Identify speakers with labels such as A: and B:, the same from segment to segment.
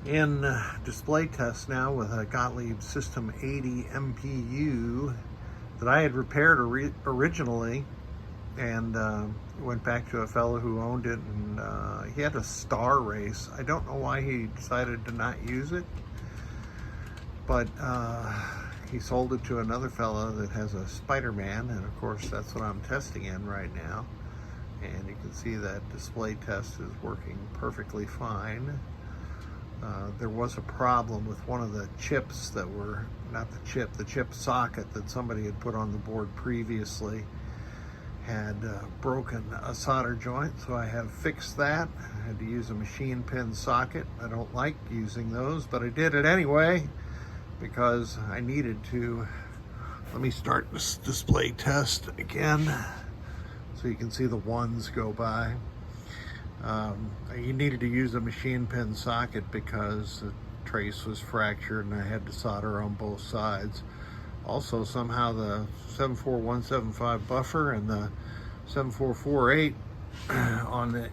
A: In display test now with a Gottlieb System 80 MPU that I had repaired originally, and went back to a fellow who owned it, and he had a star race. I don't know why he decided to not use it, but he sold it to another fellow that has a SpiderMan, and of course that's what I'm testing in right now. And you can see that display test is working perfectly fine. There was a problem with one of the chips that were, not the chip socket that somebody had put on the board previously had broken a solder joint, so I have fixed that. I had to use a machine pin socket. I don't like using those, but I did it anyway because I needed to. Let me start this display test again so you can see the ones go by. You needed to use a machine pin socket because the trace was fractured and I had to solder on both sides. Also, somehow the 74175 buffer and the 7448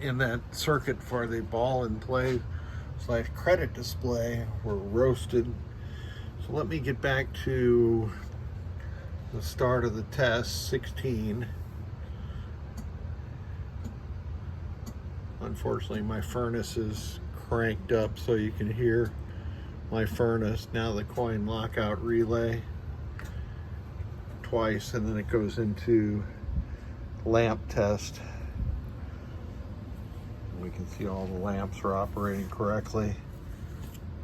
A: in that circuit for the ball and play / credit display were roasted. So let me get back to the start of the test, 16. Unfortunately, my furnace is cranked up so you can hear my furnace. Now the coin lockout relay twice, and then it goes into lamp test. We can see all the lamps are operating correctly.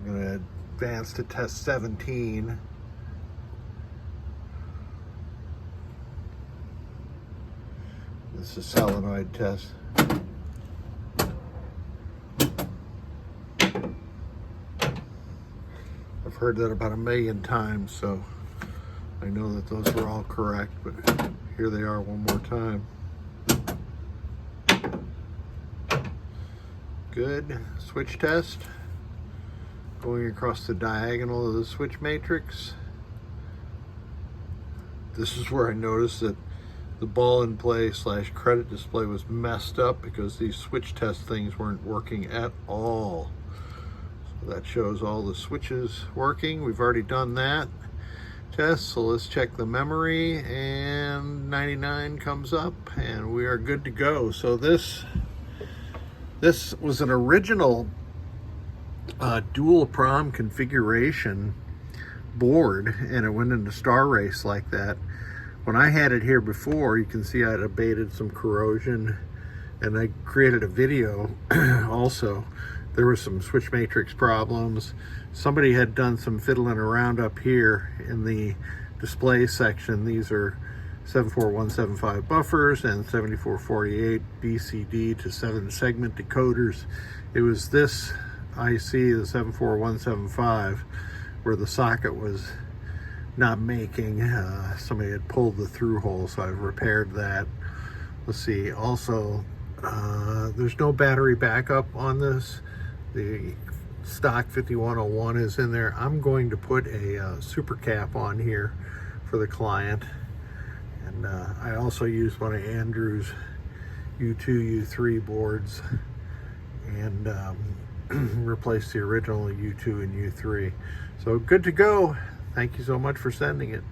A: I'm going to advance to test 17. This is solenoid test. I've heard that about 1,000,000 times, so I know that those were all correct, but here they are one more time. Good. Switch test. Going across the diagonal of the switch matrix. This is where I noticed that the ball and play / credit display was messed up because these switch test things weren't working at all. That shows all the switches working. We've already done that test, so let's check the memory, and 99 comes up and we are good to go. So this was an original dual prom configuration board, and it went into star race like that. When I had it here before, you can see I had abated some corrosion, and I created a video also. There were some switch matrix problems. Somebody had done some fiddling around up here in the display section. These are 74175 buffers and 7448 BCD to 7 segment decoders. It was this IC, the 74175, where the socket was not making. Somebody had pulled the through hole, so I've repaired that. Let's see, also, there's no battery backup on this. The stock 5101 is in there. I'm going to put a super cap on here for the client. And I also used one of Andrew's U2, U3 boards and replaced the original U2 and U3. So good to go. Thank you so much for sending it.